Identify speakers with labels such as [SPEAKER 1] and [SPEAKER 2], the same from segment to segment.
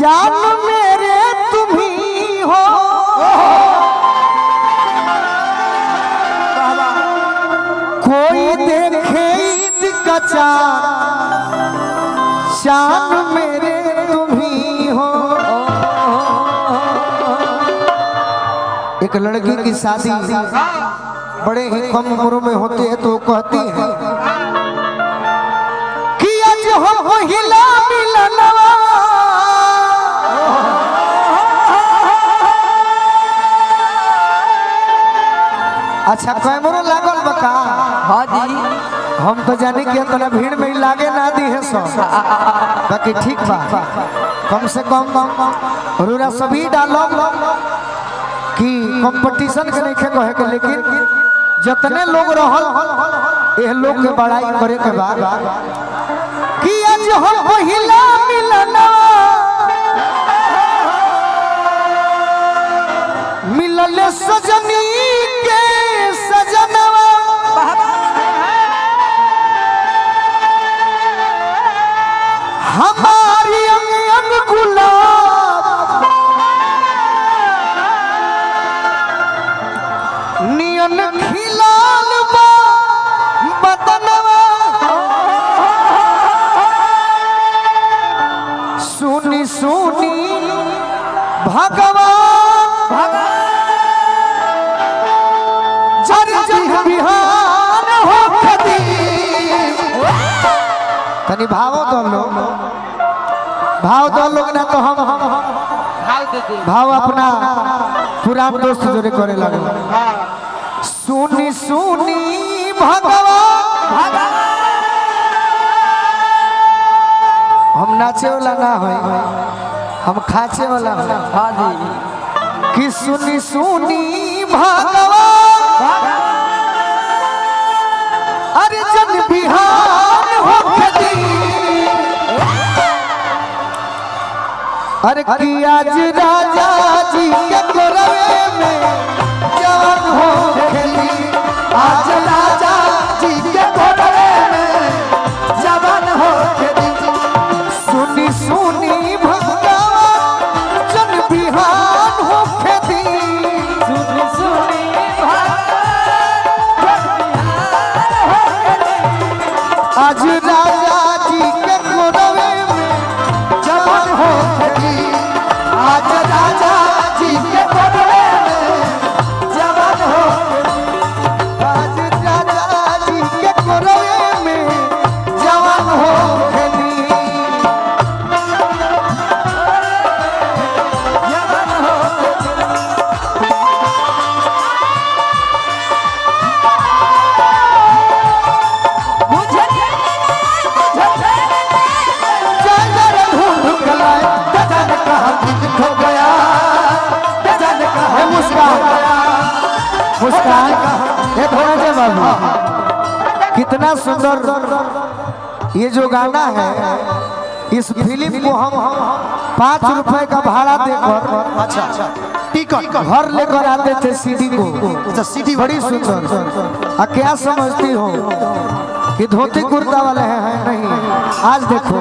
[SPEAKER 1] जान मेरे तुम ही हो, कोई देखे ईद का चाँद, शान मेरे तुम ही हो। एक लड़की की शादी बड़े ही कम उम्र में होती है तो कहती है कि आज हम हिला मिलनवा, अच्छा कैमरा लागल बका।
[SPEAKER 2] हाँ जी
[SPEAKER 1] हम तो जाने कि इतना भीड़ में लागे ना दी है सब, बाकी ठीक बा, कम से कम रूरा सभी डालो कि कंपटीशन के नहीं कहे के, लेकिन जितने लोग रहल ये लोग के बड़ाई करे के बाद कि आज हम पहिला मिलना मिलल सजनी के सजनवा, हमारी अंग अंग गुलाब नियन खिलाल बा बदनवा, सुनी सुनी भगवान जर जर बिहान हो खदी। तनी भाव दो लोग, भाव दो लोग ना तो हम भाव अपना पुरान दोस्त जोड़े करे लगे। सुनी सुनी भगवान, हम नाचे वाला ना हो, हम खाचे वाला हो।
[SPEAKER 2] हाँ जी
[SPEAKER 1] कि सुनी सुनी भगवान अरे जन बिहान हो खदी, अरे कि आज राजा जी के गोरवे में जवान हो खेली, आज राजा जी के गोरवे में जवान हो खेली। सुनी सुनी भगवान जन बिहान हो खेली,
[SPEAKER 2] सुनी सुनी
[SPEAKER 1] आज राजा जी के गोरवे में जवान हो खेली, आज राजा जी के गोरवे में जवान हो खेली, आज राजा जी के गोरवे में जवान हो खेली। मुस्कान ये धनंजय बाबू, कितना सुंदर ये जो गाना है, इस फिल्म को हम 5 रुपए का भाड़ा देकर
[SPEAKER 3] अच्छा टिकट
[SPEAKER 1] घर लेकर आते थे सीडी को।
[SPEAKER 3] अच्छा सीडी
[SPEAKER 1] बड़ी सुंदर। क्या समझती हो कि धोती कुर्ता वाले हैं? नहीं, आज देखो,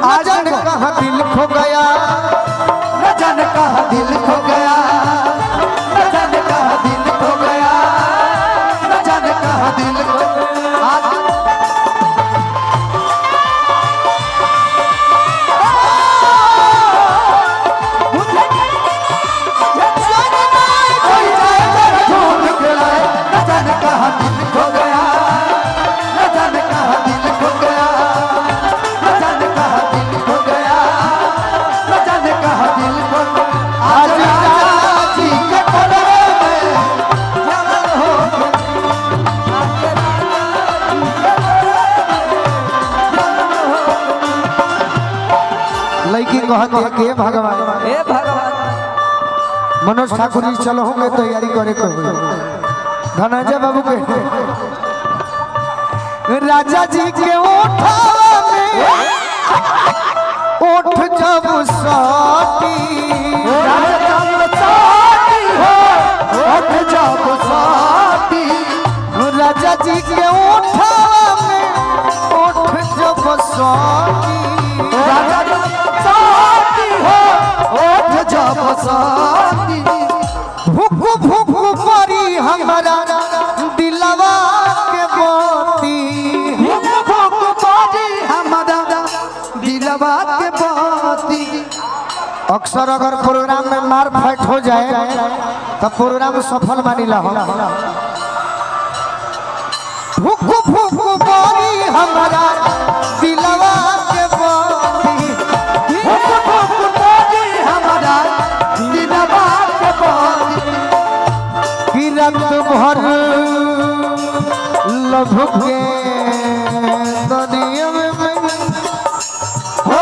[SPEAKER 1] आज कहाँ दिल खो गया, न जाने कहाँ दिल खो गया, न जाने कहाँ दिल खो गया, न जाने कहाँ दिल खो गया। आज लड़की कहती है कि भगवान
[SPEAKER 2] हे भगवान
[SPEAKER 1] मनोज ठाकुर जी चलो होंगे तैयारी करे करो। धनंजय बाबू के राजा जी के ओठा में ओठ जब साटी, ओठ जब साटी, राजा जी के ओठा में ओठ जब साटी, राजा जी साटी हो दिलवा के बाती। अक्सर अगर प्रोग्राम में मार फाइट हो जाए तो प्रोग्राम सफल मानिला हो। भूख भूख बोरी हमारा दिलवा के बाती। भूख भूख बोरी हमारा दिलवा के बाती। कि रात भर लभ के दुनिया में हो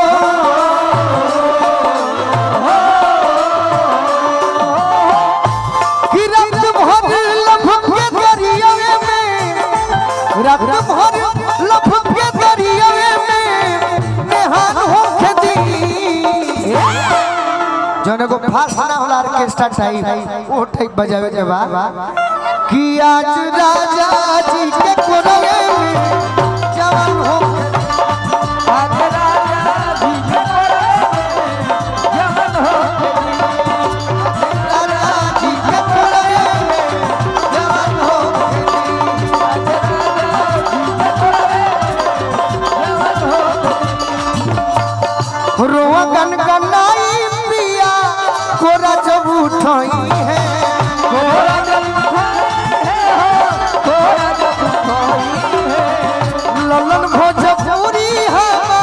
[SPEAKER 1] कि रात भर लभ के दरिया में, रात भर लभ के दरिया में नेहान हो खेती। जने को फास्ट ना होला ऑर्केस्ट्रा टाइप वो टाइप बजावे के बाद कि आज राजा जी के कोरवे में जवान हो।
[SPEAKER 2] आज राजा जी के कोरवे में जवान हो।
[SPEAKER 1] राजा जी के कोरवे में जवान हो।
[SPEAKER 2] आज राजा जी के कोरवे में जवान हो।
[SPEAKER 1] रोआ गन गनाई पिया कोरा जब उठाई है।
[SPEAKER 2] कोरा जब
[SPEAKER 1] ललन भोजपुरी हवा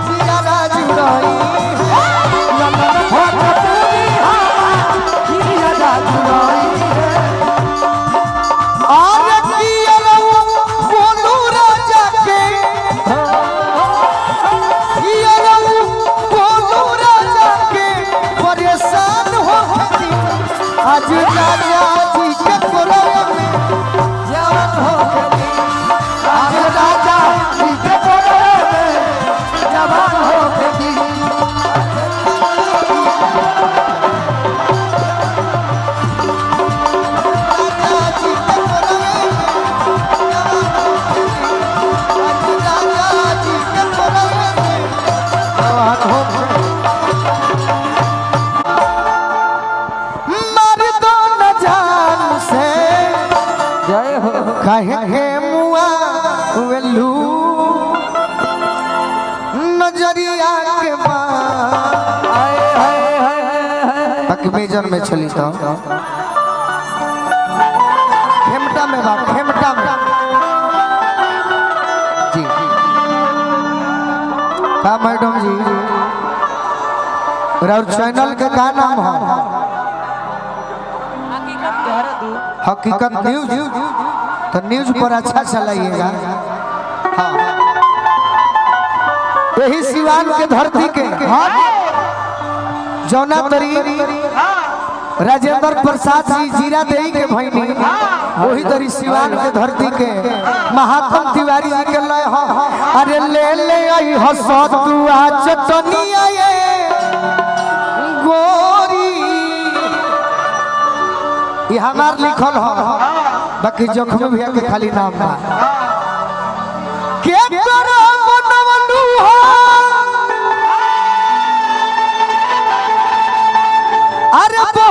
[SPEAKER 1] जियारा जुड़ाई है। ललन भोजपुरी हवा जियारा जुड़ाई है। और किया बोलू राजा के, किया बोलू राजा के परेशान हो गई। आज राजा जी के कोरवे में जवान हो गई। आज राजा जी के कोरवे में जवान हो गई। राजा जी के कोरवे में जवान हो गई। आज राजा जी के कोरवे में जवान हो गई। मर दो न जान से
[SPEAKER 2] जय हो।
[SPEAKER 1] कहे मुआ वेलू नजरिया के बाद
[SPEAKER 2] हाय हाय हाय हाय।
[SPEAKER 1] तक मेजर में चली तो खेमटा में बात, खेमटा में जी का मैडम जी और चैनल के का नाम है? हकीकत न्यूज। तो न्यूज पर अच्छा चलाइएगा। हाँ यही सिवान के धरती के जौना तरी राजेंद्र प्रसाद जी जीरा देई के भैनी वही तरी सिवान के धरती के महात्म तिवारी जी के लय हो। अरे ले ले आई हसतुआ चटनिया ये गोरी। ये हमार लिखल हो बाकी जख्म भैया के खाली नाम बा। के करो मनवनु हो अरे